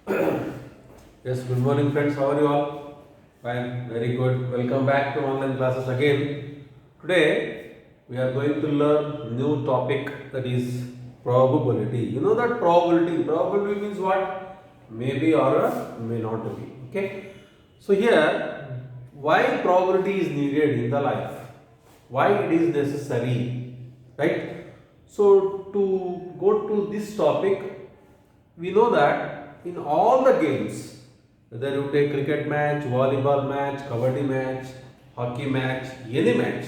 Yes, good morning friends. How are you all? Fine, very good. Welcome back to online classes again. Today we are going to learn new topic, that is probability. You know that probability. Probability means what? Maybe or may not be. Okay. So here, why probability is needed in the life? Why it is necessary? Right? So to go to this topic, we know that in all the games, whether you take cricket match, volleyball match, kabaddi match, hockey match, any match,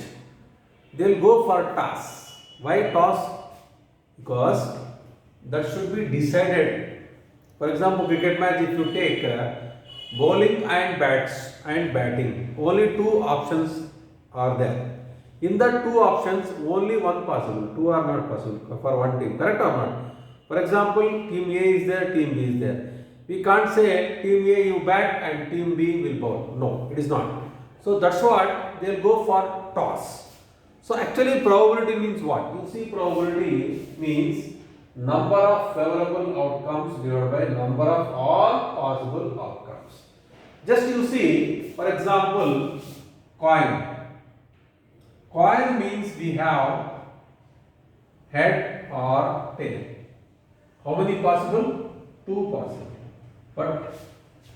they'll go for toss. Why toss? Because that should be decided. For example, cricket match, if you take bowling and bats and batting, only two options are there. In that two options, only one possible, two are not possible for one team. Correct or not? For example, team A is there, team B is there. We can't say team A you bat and team B will bowl. No, it is not. So that's what they'll go for toss. So actually probability means what? You see, probability means number of favorable outcomes divided by number of all possible outcomes. Just you see, for example, coin. Coin means we have head or tail. How many possible? Two possible. But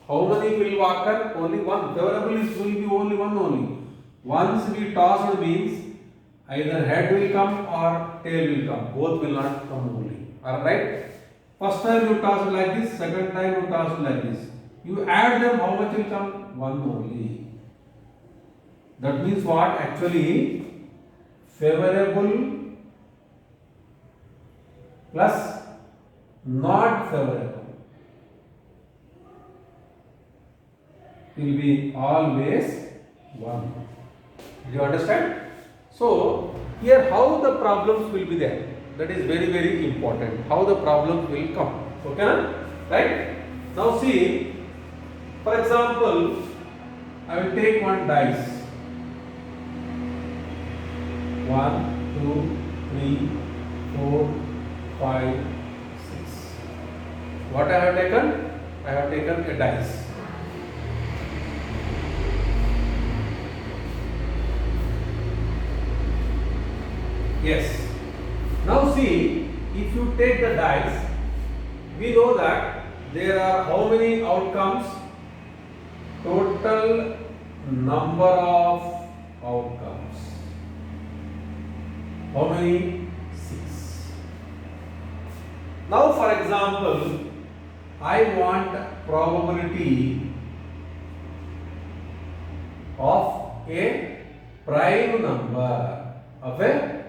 how many will occur? Only one. Favorable is will be only one only. Once we toss, it means either head will come or tail will come. Both will not come only. Alright? First time you toss it like this, second time you toss it like this. You add them, how much will come? One only. That means what? Actually, favorable plus not favorable will be always 1. Do you understand? So, here how the problems will be there. That is very, very important. How the problems will come. Okay? Right? Now see, for example, I will take one dice. 1, 2, 3, 4, 5, 6. What I have taken? I have taken a dice. Yes. Now see, if you take the dice, we know that there are how many outcomes? Total number of outcomes. How many? 6. Now for example, I want probability of a prime number, of a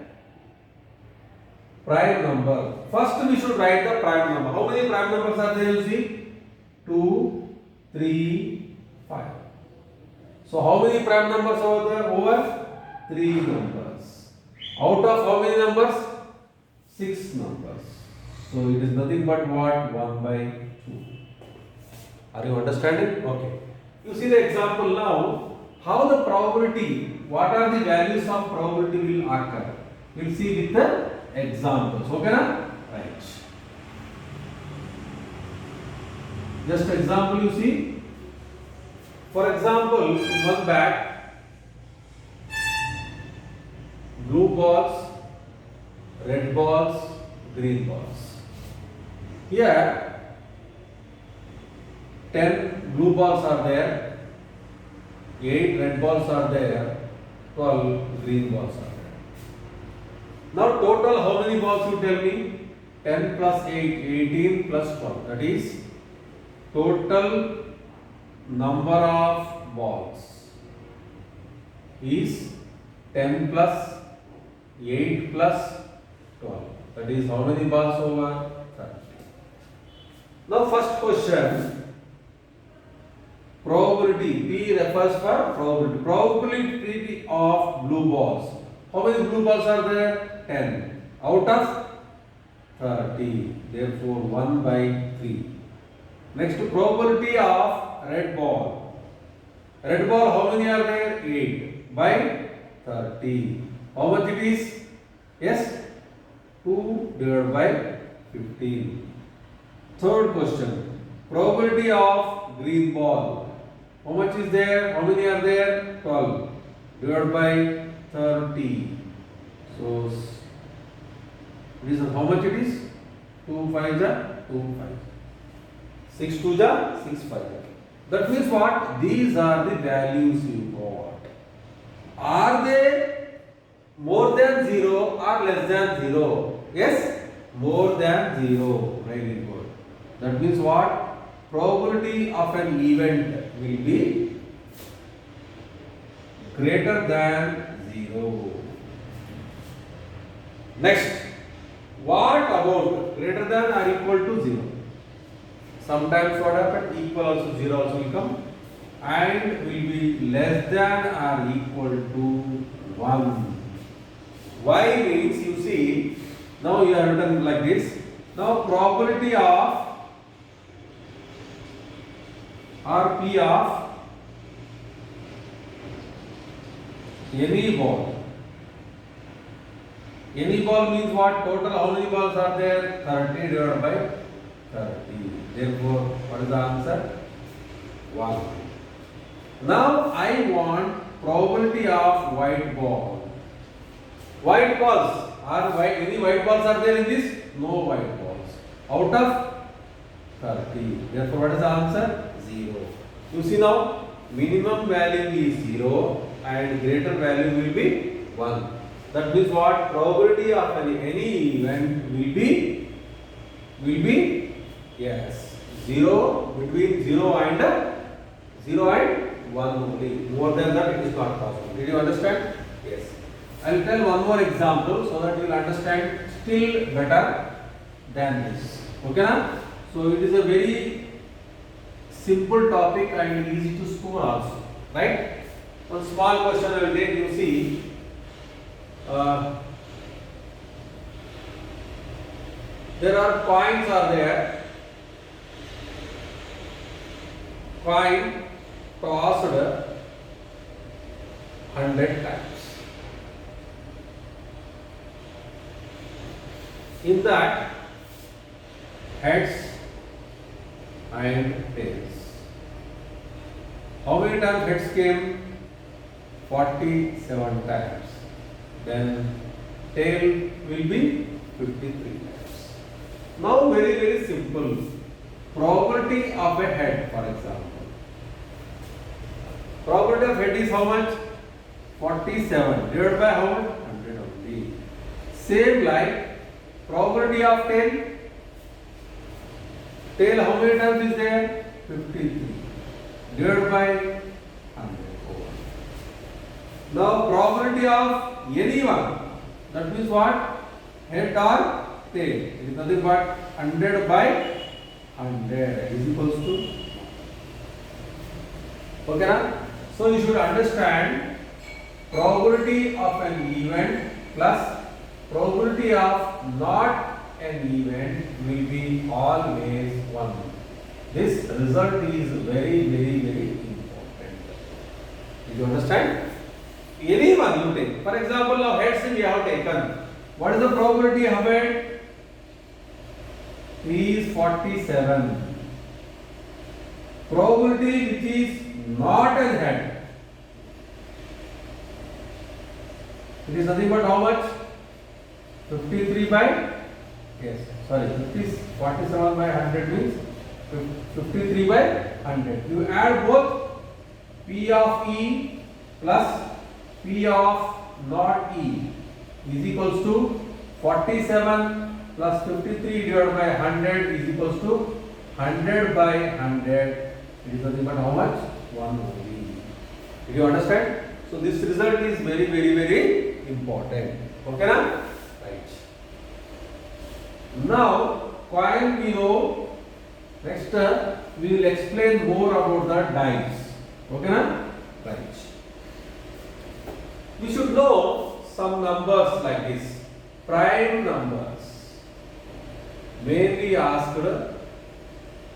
prime number. First we should write the prime number. How many prime numbers are there, you see? 2, 3, 5. So how many prime numbers are there? Over 3 numbers. Out of how many numbers? 6 numbers. So it is nothing but what? 1 by 2. Are you understanding? Okay. You see the example now. How the probability, what are the values of probability will occur? We will see with the examples. Okay na? Right. Just example you see. For example, in one bat, blue balls, red balls, green balls. Here 10 blue balls are there, 8 red balls are there, 12 green balls are there. Now total how many balls you tell me? 10 plus 8, 18 plus 12. That is total number of balls is 10 plus 8 plus 12. That is how many balls over 30. Now first question, probability. P refers for probability. Probability of blue balls. How many blue balls are there? 10. Out of 30. Therefore 1 by 3. Next, probability of red ball. Red ball, how many are there? 8 by 30. How much it is? Yes, 2 divided by 15. Third question, probability of green ball. How much is there? How many are there? 12 divided by 30. So it is how much it is? 2 5 ja 2 5. 6 2 ja 6 5 ja. That means what? These are the values you got. Are they more than 0 or less than 0? Yes, more than 0. Very good. That means what? Probability of an event will be greater than 0. Next, what about greater than or equal to 0? Sometimes what happens? Equal also 0 also will come, and will be less than or equal to 1. Y means, you see, now you have written like this. Now probability of or P of any ball. Any ball means what? Total how many balls are there? 30 divided by 30. Therefore, what is the answer? 1. Now I want probability of white ball. White balls are white. Any white balls are there in this? No white balls. Out of 30. Therefore, what is the answer? 0. You see now, minimum value is 0 and greater value will be 1. That means what? Probability of any event will be yes 0, between 0 and 1 only. More than that it is not possible. Did you understand? Yes. I will tell one more example so that you will understand still better than this. Okay na? So it is a very simple topic and easy to score also. Right? One small question I will take. You see, there are coins are there. Coin tossed 100 times. In that, heads and tails. How many times heads came? 47 times. Then tail will be 53 times. Now very simple. Probability of a head, for example. Probability of head is how much? 47 divided by how much? 100 only. Same like probability of tail. Tail how many times is there? 53 divided by 100. Now probability of anyone, that means what? Head or tail. It is nothing but 100 by 100 is equals to. Okay na? So you should understand probability of an event plus probability of not an event will be always 1. This result is very important. Did you understand? Anyone you take. For example, now heads we have taken. What is the probability of head? Is 47. Probability which is not an head. It is nothing but how much? 53 by, yes, sorry, 47 by 100 means 53 by 100. You add both P of E plus P of not E is equals to 47 plus 53 divided by 100 is equals to 100 by 100. It is nothing but how much? 1 only. Did you understand? So this result is very important. Okay na? Right. Now coin we know. Next we will explain more about the dice. Okay na? Right. We should know some numbers like this. Prime numbers. Mainly asked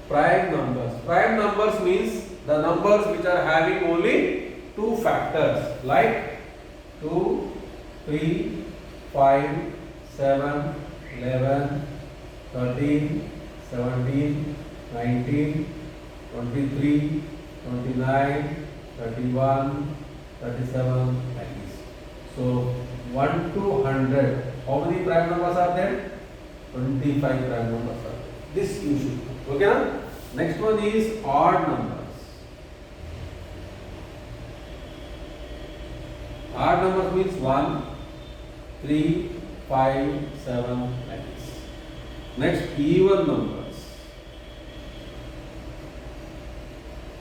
prime numbers. Prime numbers means the numbers which are having only two factors like 2, 3, 5, 7, 11, 13, 17, 19, 23, 29, 31, 37, like this. So 1 to 100. How many prime numbers are there? 25 prime numbers are there. This you should know. Okay na? Next one is odd numbers. Odd numbers means 1, 3, 5, 7, like this. Next, even numbers.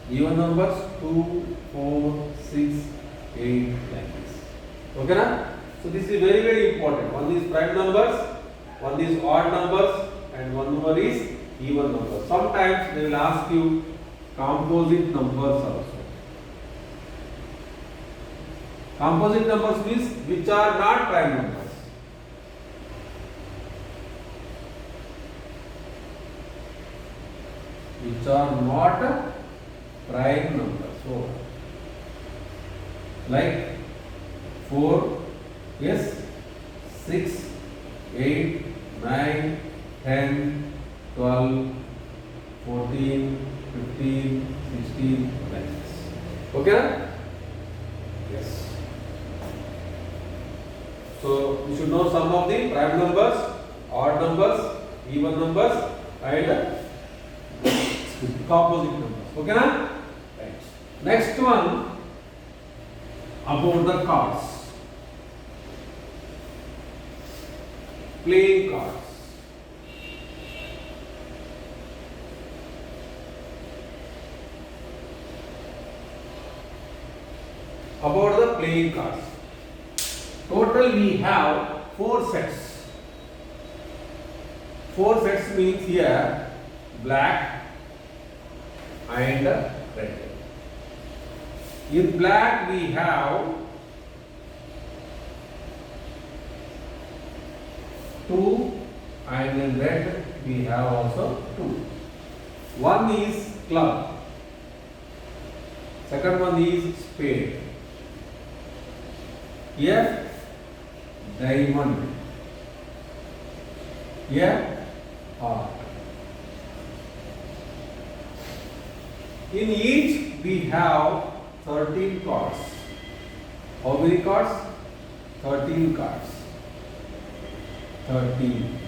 Even numbers 2, 4, 6, 8, like this. Okay na? So this is very very important. One is prime numbers, one is odd numbers, and one number is even numbers. Sometimes they will ask you composite numbers also. Composite numbers means which are not prime numbers. Which are not prime numbers. So, like 4, yes, 6, 8, 9, 10, 12, 14, 15, 16, like this. Okay? Yes. So you should know some of the prime numbers, odd numbers, even numbers, and composite numbers. Okay na? Right. Next one about the cards. Playing cards. About the playing cards. Total we have 4 sets. 4 sets means here black and red. In black we have 2 and in red we have also 2. One is club. Second one is spade. Here diamond. Here heart. In each we have 13 cards. How many cards? 13 cards. 13.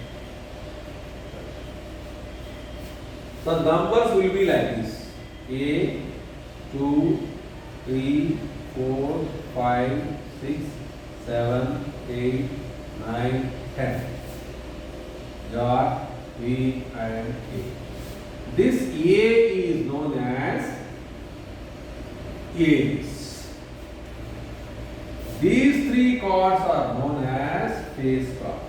The numbers will be like this: A, 2, 3, 4, 5, 6, 7, 8, 9, 10. Jar, B and A. This A is known as Ace. These 3 cards are known as face cards.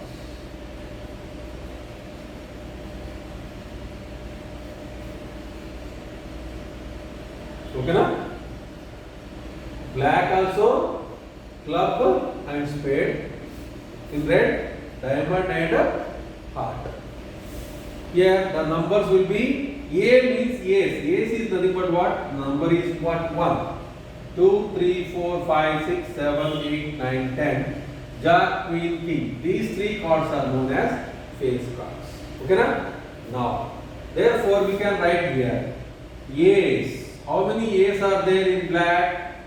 Okay na? Black also club and spade. In red diamond and heart. Here the numbers will be A means ace. Ace is nothing but what? Number is what? 1, 2, 3, 4, 5, 6, 7, 8, 9, 10. Jack, Queen, King. These 3 cards are known as face cards. Okay na? Now, therefore we can write here ace. How many ace are there in black?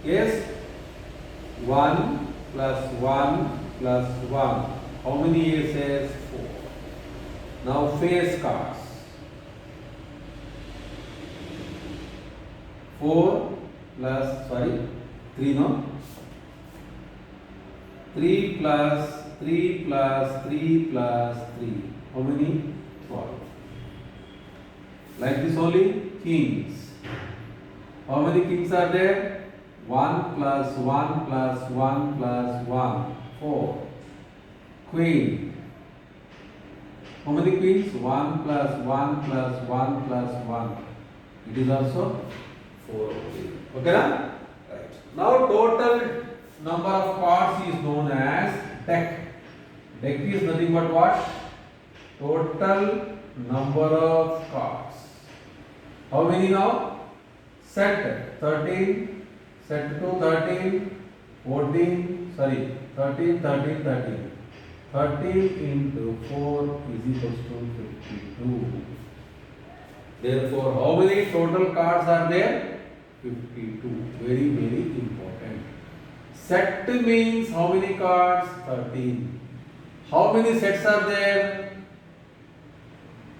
Yes. 1 plus 1 plus 1. How many aces? 4. Now face cards. 4 plus 3 no? 3 plus 3 plus 3 plus 3. How many? 12. Like this only. Kings. How many kings are there? 1 plus 1 plus 1 plus 1. 4. Queen. How many queens? 1 plus 1 plus 1 plus 1. It is also 4 only. Okay na? Right. Now total number of cards is known as deck. Deck is nothing but what? Total number of cards. How many now? Set 13, set 2 13, 14, 13, 13, 13. 13 into 4 is equals to 52. Therefore, how many total cards are there? 52. Very, very important. Set means how many cards? 13. How many sets are there?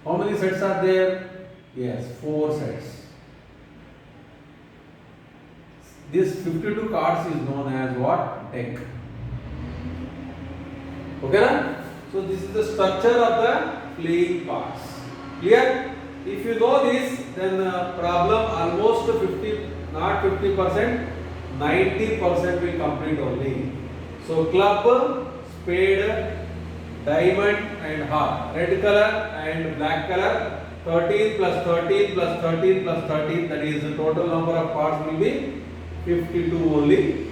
How many sets are there? Yes, 4 sets. This 52 cards is known as what? Deck. Okay na? So this is the structure of the playing cards. Clear? If you know this, then problem almost 50, not 50%, 90% will complete only. So club, spade, diamond and heart. Red color and black color. 13 plus 13 plus 13 plus 13, that is the total number of cards will be 52 only.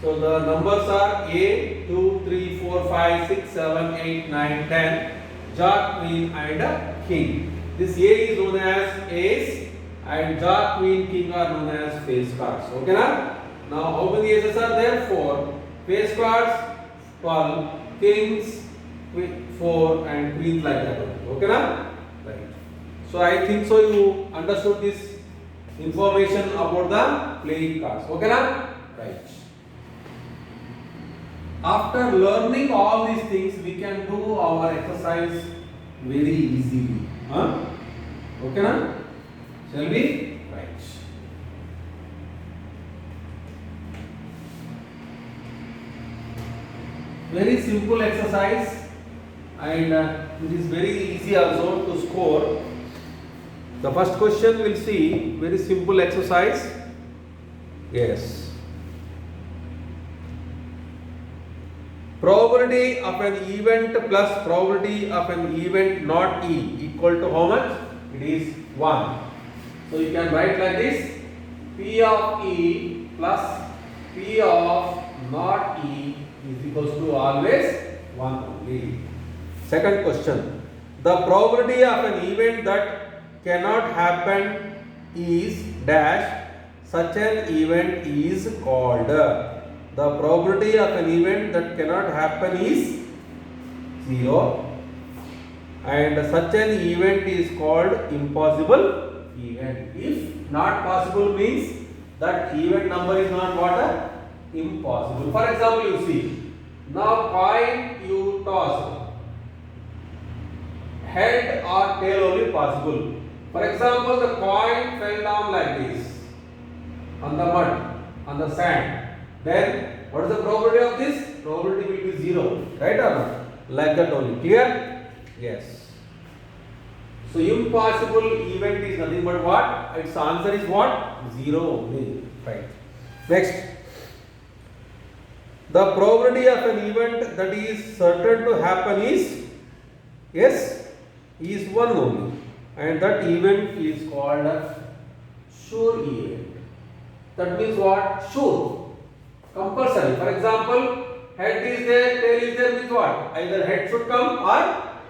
So the numbers are A, 2, 3, 4, 5, 6, 7, 8, 9, 10, Jack, Queen and King. This A is known as Ace and Jack, Queen, King are known as face cards. Okay na? Now how many aces are there? 4. Face cards 12, Kings 4 and Queens like that. Okay na? Right. So I think so you understood this information about the playing cards. Okay na? Right. After learning all these things, we can do our exercise very easily. Huh? Okay na? Shall we? Right. Very simple exercise and it is very easy also to score. The first question we'll see, very simple exercise. Yes. Probability of an event plus probability of an event not E equal to how much? It is 1. So you can write like this: P of E plus P of not E is equals to always 1 only. Second question. The probability of an event that cannot happen is dash. Such an event is called. The probability of an event that cannot happen is 0 and such an event is called impossible event. If not possible means that event number is not what? Impossible. For example, you see, now coin you toss, head or tail only possible. For example, the coin fell down like this on the mud, on the sand. Then what is the probability of this? Probability will be 0, right or not? Like that only. Clear? Yes. So impossible event is nothing but what? Its answer is what? 0 only. Right. Next. The probability of an event that is certain to happen is, yes, is 1 only. And that event is called a sure event. That means what? Sure. Compulsory. For example, head is there, tail is there means what? Either head should come or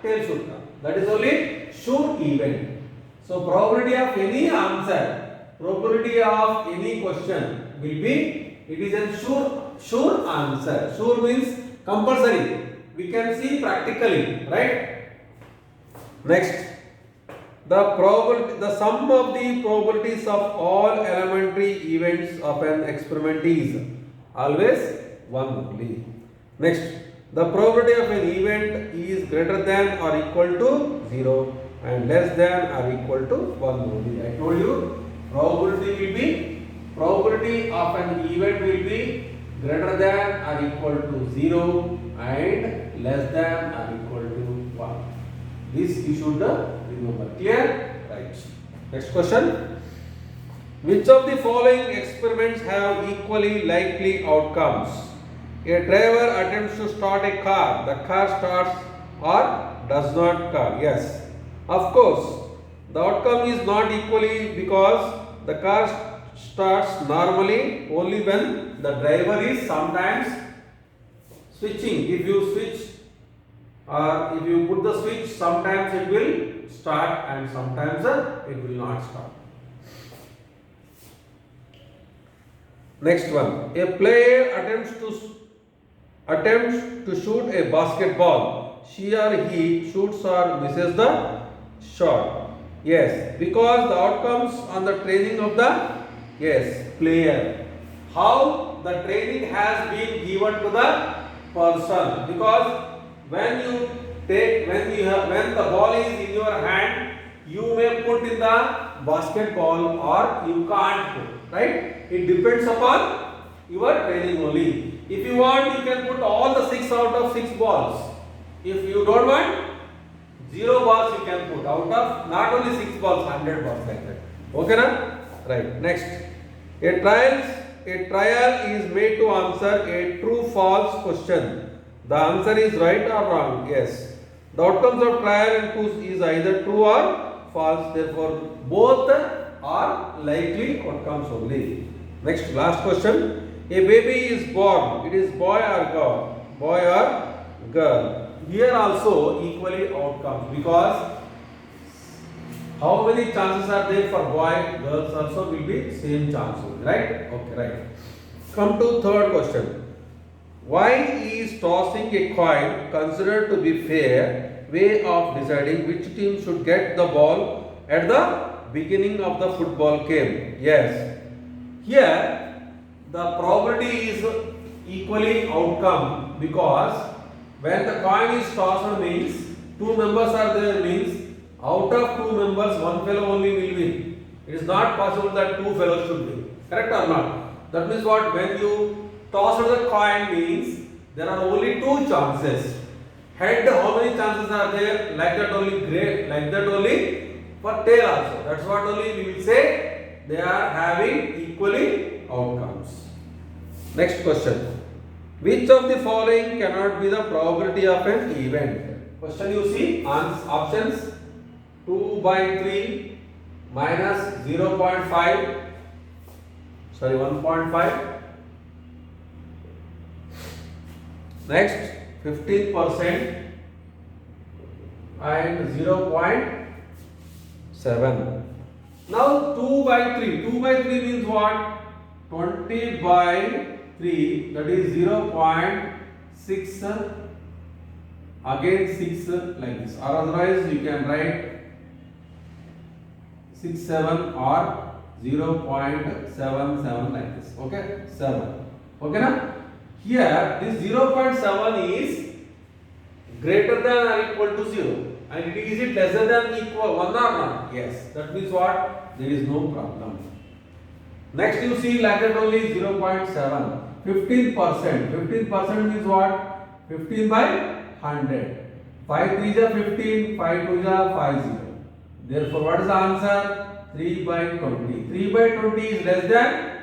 tail should come. That is only sure event. So probability of any answer, probability of any question will be, it is a sure answer. Sure means compulsory. We can see practically, right? Next. The sum of the probabilities of all elementary events of an experiment is always 1 only. Next, the probability of an event is greater than or equal to 0 and less than or equal to 1 only. I told you probability of an event will be greater than or equal to 0 and less than or equal to 1. This you should remember. Clear? Right. Next question. Which of the following experiments have equally likely outcomes? A driver attempts to start a car. The car starts or does not car. Yes. Of course, the outcome is not equally because the car starts normally only when the driver is sometimes switching. If you switch or if you put the switch, sometimes it will start and sometimes it will not start. Next one. A player attempts to shoot a basketball. She or he shoots or misses the shot. Yes, because the outcomes on the training of the, yes, player. How the training has been given to the person, because when you take, when the ball is in your hand, you may put in the basketball or you can't put, right? It depends upon your training only. If you want, you can put all the 6 out of 6 balls. If you don't want, 0 balls you can put out of not only 6 balls, 100 balls, like that. Okay na? Right. Next. A trial is made to answer a true false question. The answer is right or wrong? Yes. The outcomes of trial and quiz is either true or false. Therefore, both are likely outcomes only. Next, last question. A baby is born. It is boy or girl? Boy or girl? Here also equally outcomes, because how many chances are there for boy? Girls also will be same chance only, right? Okay, right. Come to third question. Why is tossing a coin considered to be fair way of deciding which team should get the ball at the beginning of the football game? Yes. Here the probability is equally outcome, because when the coin is tossed means 2 members are there, means out of 2 members 1 fellow only will win. It is not possible that 2 fellows should win. Correct or not? That means what? When you toss the coin means there are only 2 chances. Head, how many chances are there? Like that only, great, like that only for tail also. That's what only we will say they are having equally outcomes. Next question. Which of the following cannot be the probability of an event? Question you see options: 2 by 3 minus 0.5, sorry 1.5. Next 15% and 0.7. Now 2 by 3. 2 by 3 means what? 20 by 3, that is 0.6, again 6 like this, or otherwise you can write 67 or 0.77 like this. Okay, 7. Okay na? Here this 0.7 is greater than or equal to 0, and is it lesser than equal 1 or not? Yes. That means what? There is no problem. Next you see like that only 0.7. 15%. 15% means what? 15 by 100. 5 3s are 15, 5 2s are 50. Therefore, what is the answer? 3 by 20. 3 by 20 is less than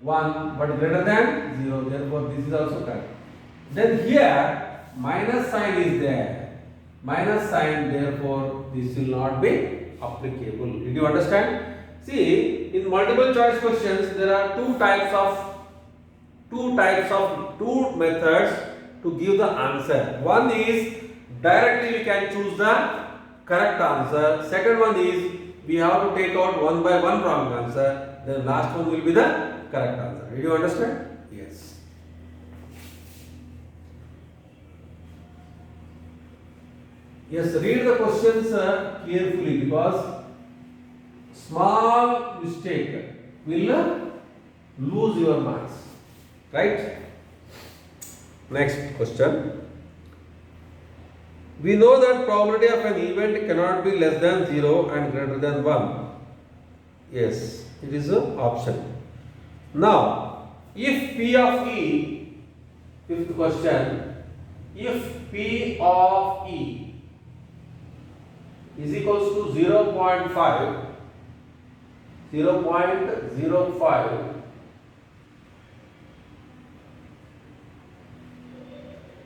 1 but greater than 0. Therefore, this is also correct. Then here, minus sign is there. Minus sign, therefore, this will not be applicable. Did you understand? See, in multiple choice questions, there are two methods to give the answer. One is directly we can choose the correct answer. Second one is we have to take out one by one wrong answer. The last one will be the correct answer. Did you understand? Yes. Yes, read the questions carefully, because small mistake will lose your marks. Right? Next question. We know that probability of an event cannot be less than 0 and greater than 1. Yes, it is an option. Now, if P of E, fifth question, if P of E is equals to 0.5,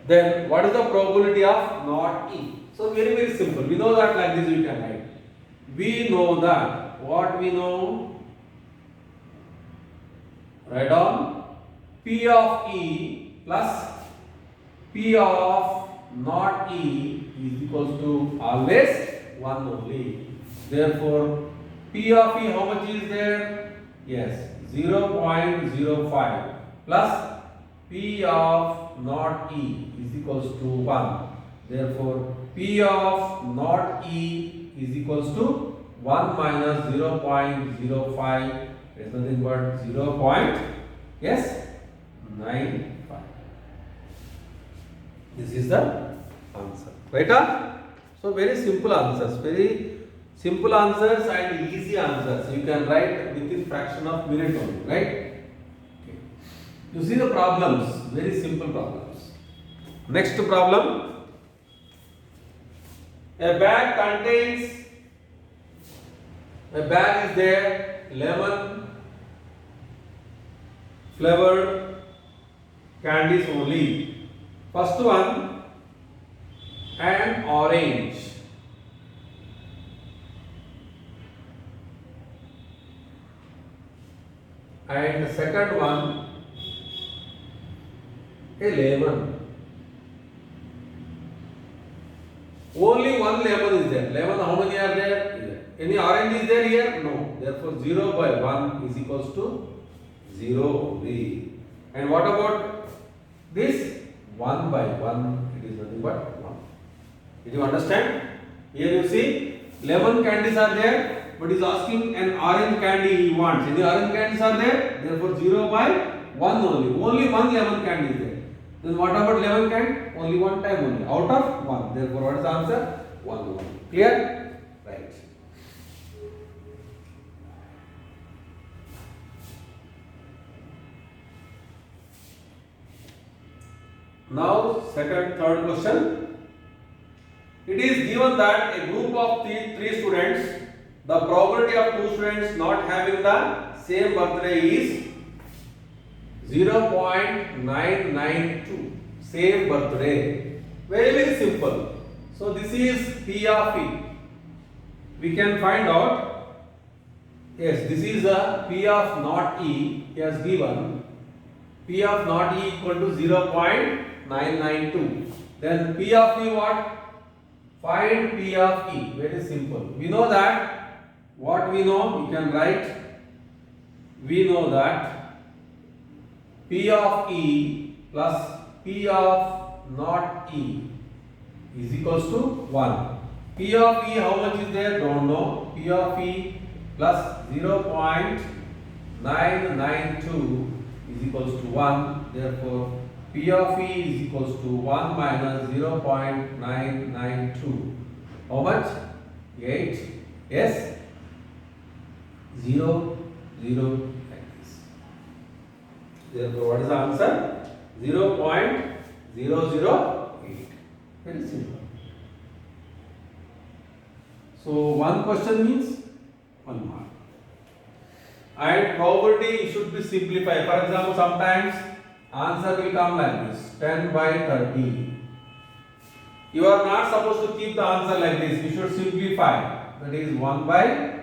then what is the probability of not E? So very, very simple. We know that like this we can write. We know that. What we know? Write down P of E plus P of not E is equals to always 1 only. Therefore, P of E how much is there? Yes, 0.05 plus P of not E is equals to 1. Therefore, P of not E is equals to 1 minus 0.05 is nothing but 0. Yes, 95. This is the answer. Right? So very simple answers. Very simple answers and easy answers. You can write within fraction of minute only. Right? Okay. You see the problems. Very simple problems. Next problem. A bag is there, lemon flavored candies only. First one, and orange. And the second one, a lemon. Only one lemon is there. Lemon, how many are there? Any orange is there here? No. Therefore, 0 by 1 is equals to 0 only. And what about this? 1 by 1, it is nothing but 1. Did you understand? Here you see, lemon candies are there, but he is asking an orange candy he wants. Any orange candies are there? Therefore, 0 by 1 only. Only one lemon candy is there. Then what about lemon candy? Only one time only. Out of 1. Therefore, what is the answer? 1 only. Clear? Right. Now, third question. It is given that a group of three students, the probability of two students not having the same birthday is 0.992. Same birthday. Very, very simple. So, this is P of E. We can find out. Yes, this is a P of not E. He has given P of not E equal to 0.992. Then P of E what? Find P of E. Very simple. We know that. What we know, we can write. We know that P of E plus P of not E is equals to 1. P of E, how much is there? Don't know. P of E plus 0.992 is equals to 1. Therefore, P of E is equals to 1 minus 0.992. How much? 8. Yes? 0, 0 like this. Therefore, what is the answer? 0.008. Very simple. So, one question means 1 mark. And probability should be simplified. For example, sometimes answer will come like this, 10 by 30. You are not supposed to keep the answer like this. You should simplify. That is 1 by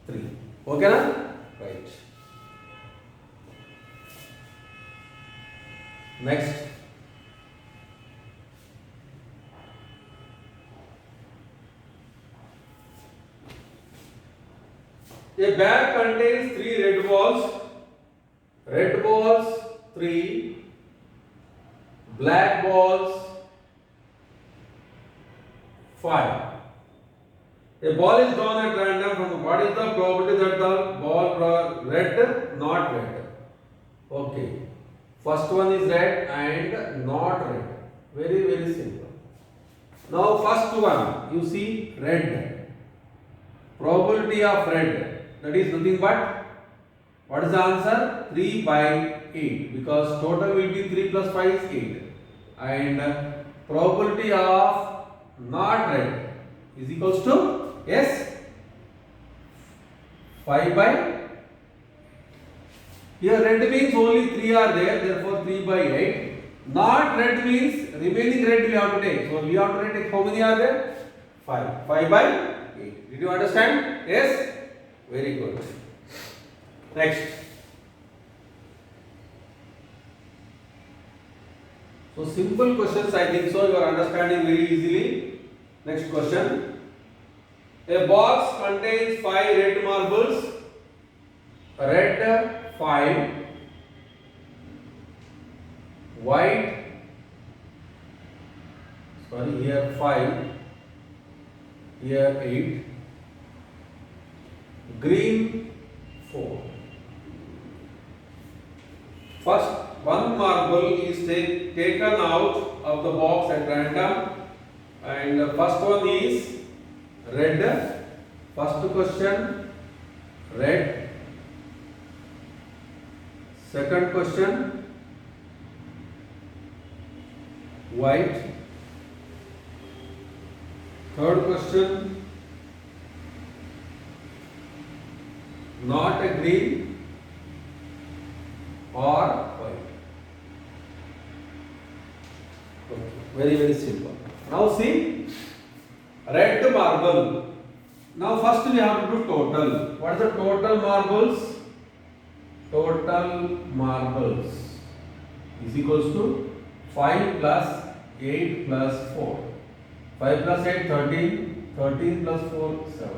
3. Okay na? Right. Next. A bag contains 3 red balls. Red balls 3, black balls 5. A ball is drawn at random from what is the probability that the ball red, not red? Okay. First one is red and not red. Very, very simple. Now first one, you see red. Probability of red, that is nothing but, what is the answer? 3 by 8, because total will be 3 plus 5 is 8. And probability of not red is equals to, yes, 5 by. Here red means only 3 are there, therefore 3 by 8. Not red means remaining red we have to take. So we have to take how many are there? 5. 5 by 8. Did you understand? Yes? Very good. Next. So simple questions, I think so you are understanding very easily. Next question. A box contains 5 red marbles. Red 5, white, here 5, here 8, green 4. First, one marble is taken out of the box at random, and the first one is red. First question, red. Second question, white. Third question, not a green or white. Okay. Very, very simple. Now see, red marble. Now first we have to do total. What is the total marbles? Total marbles is equals to 5 plus 8 plus 4. 5 plus 8, 13. 13 plus 4, 17.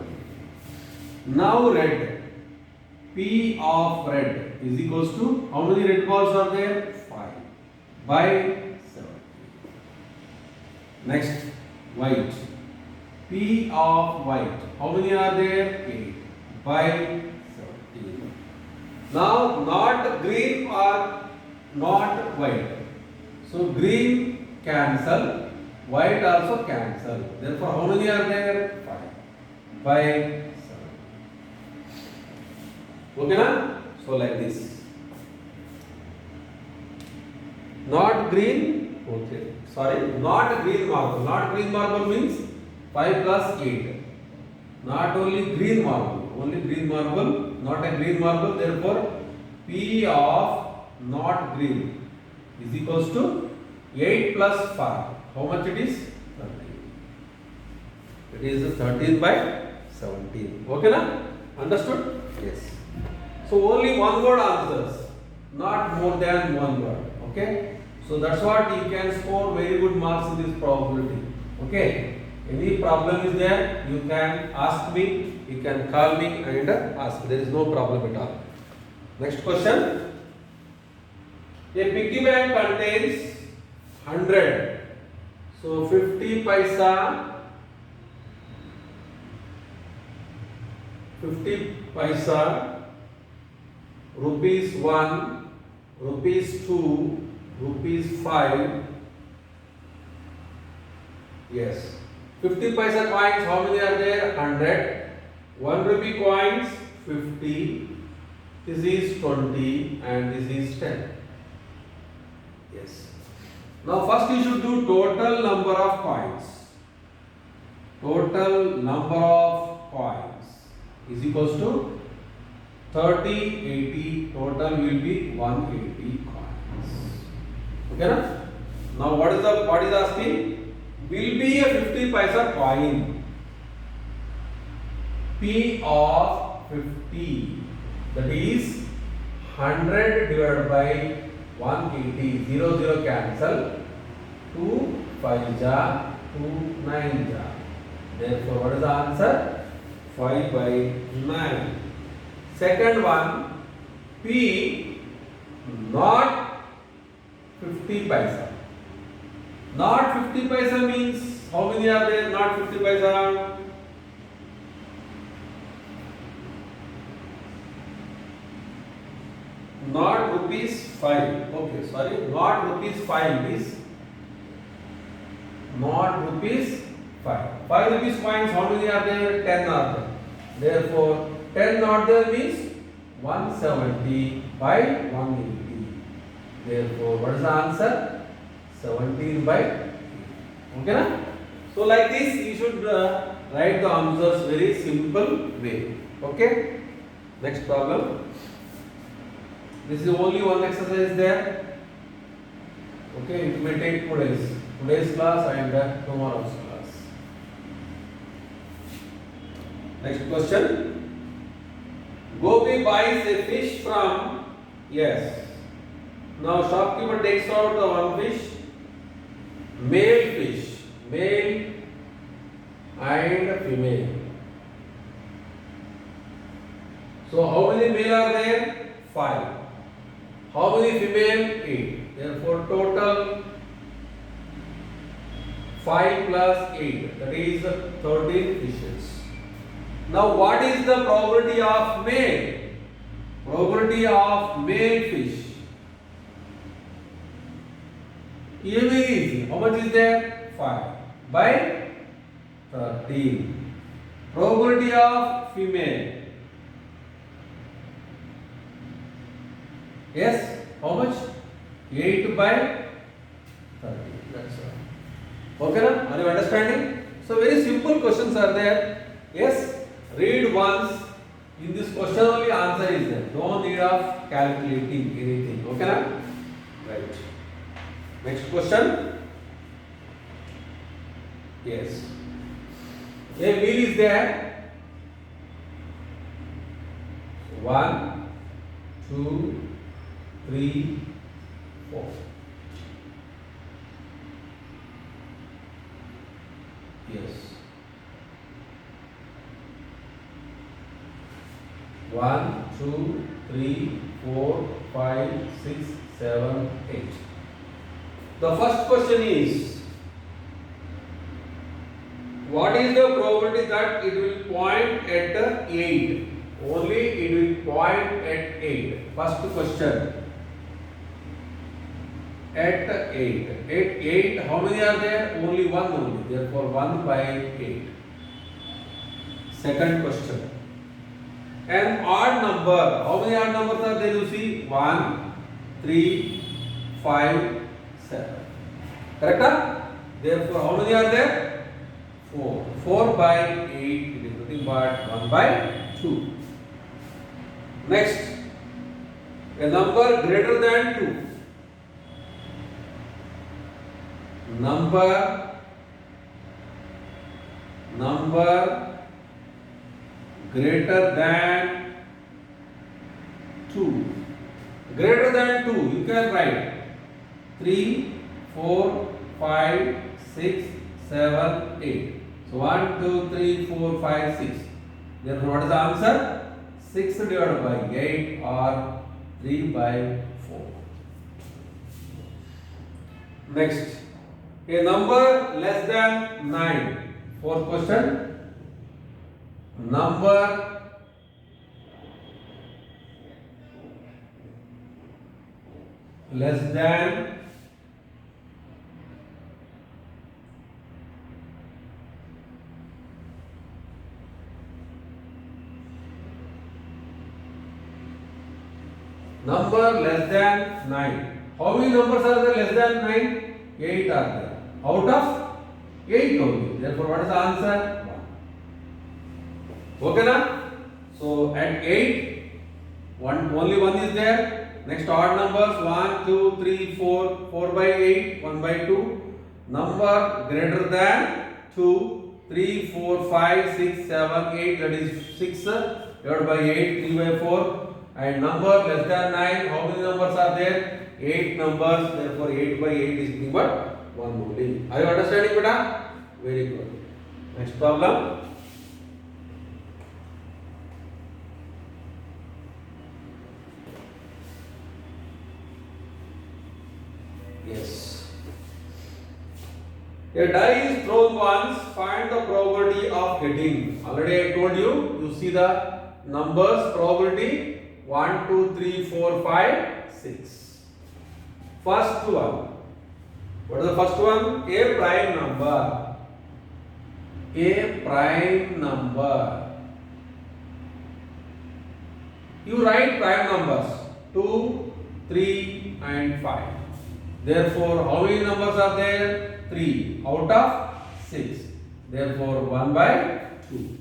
Now red. P of red is equals to, how many red balls are there? 5 by 17. Next, white. P of white, how many are there? 8 by 17. Now, not green or not white. So, green cancel, white also cancel. Therefore, how many are there? 5 by 7. Okay, na? So, like this. Not green, okay. Sorry, not green marble. Not green marble means 5 plus 8. Not only green marble, only green marble, not a green marble. Therefore, P of not green is equals to 8 plus 5. How much it is? 13. It is 13 by 17. Okay, na? Understood? Yes. So only one word answers, not more than one word. Okay. So that's what you can score very good marks in this probability. Okay. Any problem is there, you can ask me, you can call me and ask. There is no problem at all. Next question. A piggy bank contains 100. So 50 paisa, 50 paisa, rupees 1, rupees 2, rupees 5. Yes. 50 paisa coins, how many are there? 100. 1 rupee coins, 50. This is 20 and this is 10. Yes. Now first you should do total number of coins. Total number of coins is equals to 30, 80. Total will be 180 coins. Okay, na? Now what is asking? Will be a 50 paisa coin. P of 50, that is 100 divided by 180. 0 0 cancel. 2 5 ja, 2 9 ja. Therefore, what is the answer? 5 by 9. Second one, P not 50 paisa. Not 50 paisa means how many are there? Not 50 paisa. Not rupees 5. Okay, sorry. Not rupees 5 is not rupees 5. 5 rupees coins, how many are there? 10 are there. Therefore, 10 not there means 170 by 180. Therefore, what is the answer? 17 by 8. Okay, na? So, like this, you should write the answers very simple way. Okay? Next problem. This is only one exercise there. Okay, it may take today's class and tomorrow's class. Next question. Gopi buys a fish from, yes. Now shopkeeper takes out the one fish, male and female. So how many male are there? 5. How many female? 8. Therefore total 5 plus 8, that is 13 fishes. Now what is the probability of male? Probability of male fish. Easy, easy. How much is there? 5 by 13. Probability of female. Yes, how much? 8 by 30. That's all. Okay, na? Are you understanding? So very simple questions are there. Yes, read once. In this question only answer is there. No need of calculating anything. Okay, na? Right. Next question. Yes. A wheel is there. 1, 2, 3, 4. Yes. 1, 2, 3, 4, 5, 6, 7, 8. The first question is, what is the probability that it will point at 8? Only it will point at 8. First question. At 8. At 8, how many are there? Only 1 only. Therefore, 1 by 8. Second question. An odd number. How many odd numbers are there? You see 1, 3, 5, 7. Correct? Therefore, how many are there? 4. 4 by 8. It is nothing but 1 by 2. Next. A number greater than 2. Number greater than 2. Greater than 2, you can write 3, 4, 5, 6, 7, 8. So 1, 2, 3, 4, 5, 6. Therefore, what is the answer? 6 divided by 8 or 3 by 4. Next. A number less than 9. Fourth question. Number less than 9. How many numbers are there less than 9? 8 are there. Out of 8 only. Therefore, what is the answer? 1. Okay, na? So at 8, only 1 is there. Next odd numbers 1, 2, 3, 4, 4 by 8, 1 by 2. Number greater than 2, 3, 4, 5, 6, 7, 8. That is 6 divided by 8, 3 by 4. And number less than 9. How many numbers are there? 8 numbers. Therefore, 8 by 8 is nothing but 1 only. Are you understanding, beta? Very good. Next problem. Yes. A die is thrown once. Find the probability of getting. Already I told you. You see the numbers probability 1, 2, 3, 4, 5, 6. First one. What is the first one? A prime number. A prime number. You write prime numbers 2, 3 and 5. Therefore, how many numbers are there? 3 out of 6. Therefore, 1 by 2.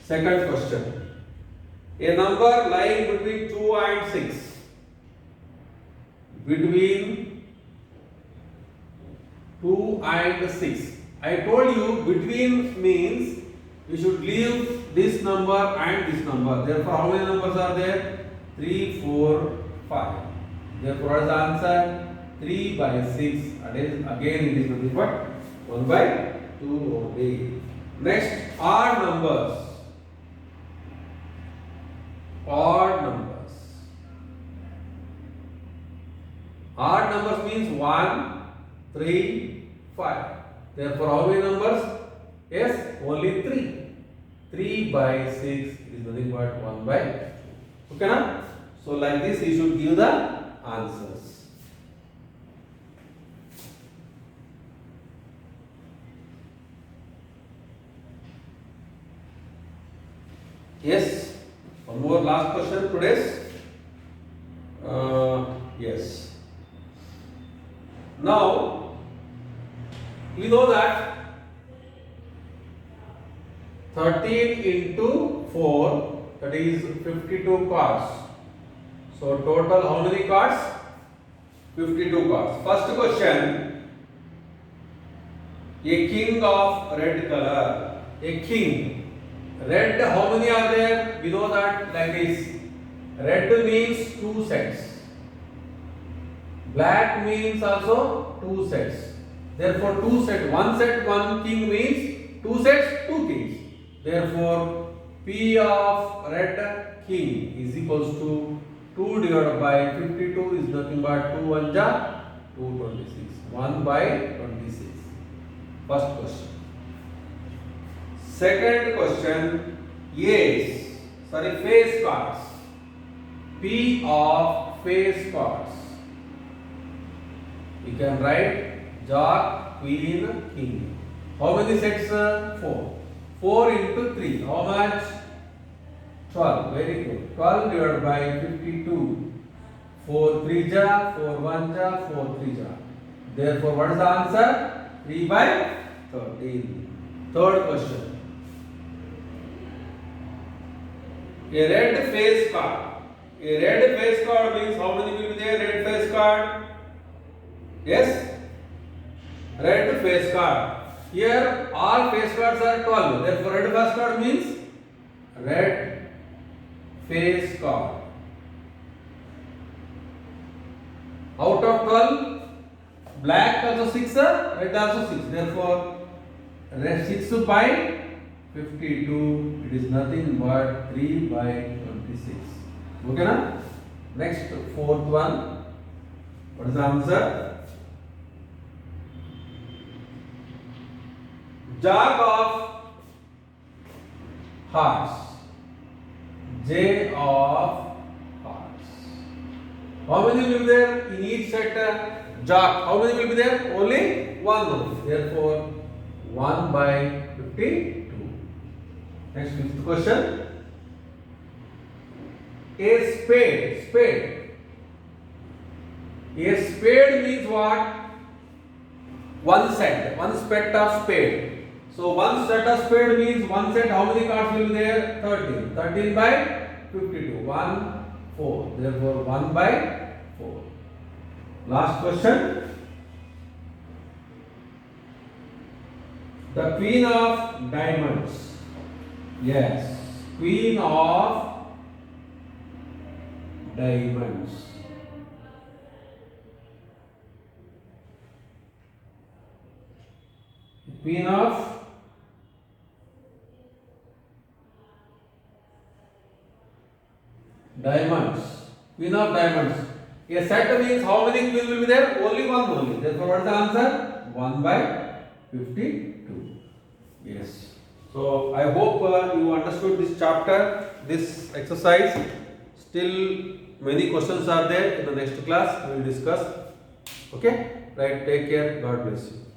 Second question. A number lying between 2 and 6. Between 2 and 6. I told you between means you should leave this number and this number. Therefore, how many numbers are there? 3, 4, 5. Therefore, what is the answer? 3 by 6. Again, it is nothing but 1 by 2 only. Next, odd numbers. Odd numbers. Odd numbers means 1, 3, 5. Therefore, how many numbers? Yes, only 3. 3 by 6 is nothing but 1 by. Okay na? So like this you should give the answers. Yes. One more last question today's. Yes. Now we know that 13 into 4, that is 52 cards. So total how many cards? 52 cards. First question, a king of red color. A king. Red, how many are there? We know that like this. Red means 2 sets. Black means also 2 sets. Therefore 2 sets, 1 set, 1 king means 2 sets, 2 kings. Therefore P of red king is equals to 2 divided by 52 is nothing but 2 1 ja 226. 1 by 26. First question. Second question, yes, face cards. P of face cards. You can write Jack, Queen, King. How many sets? 4. 4 into 3. How much? 12. Very good. 12 divided by 52. 4 3 ja, 4 1 ja, 4 3 ja. Therefore, what is the answer? 3 by 13. Third question. A red face card. A red face card means how many will be there? Red face card. Yes? Red face card. Here all face cards are 12. Therefore, red face card means red face card. Out of 12, black also 6, red also 6. Therefore, red 6 by 52, it is nothing but 3 by 26. Okay na? Next, fourth one. What is the answer? Jack of hearts. J of hearts. How many will be there in each set? Jack. How many will be there? Only one only. Therefore, 1 by 52. Next, fifth question. A spade. Spade. A spade means what? One set. One set of spade. So one set of spade means one set. How many cards will be there? 13. 13 by 52. 1, 4. Therefore, 1 by 4. Last question. The Queen of Diamonds. Yes. Queen of Diamonds. Queen of Diamonds. Queen of Diamonds. A set means how many queens will be there? Only one only. Therefore, what is the answer? 1 by 52. Yes. So, I hope you understood this chapter, this exercise. Still, many questions are there. In the next class, we will discuss. Okay? Right. Take care. God bless you.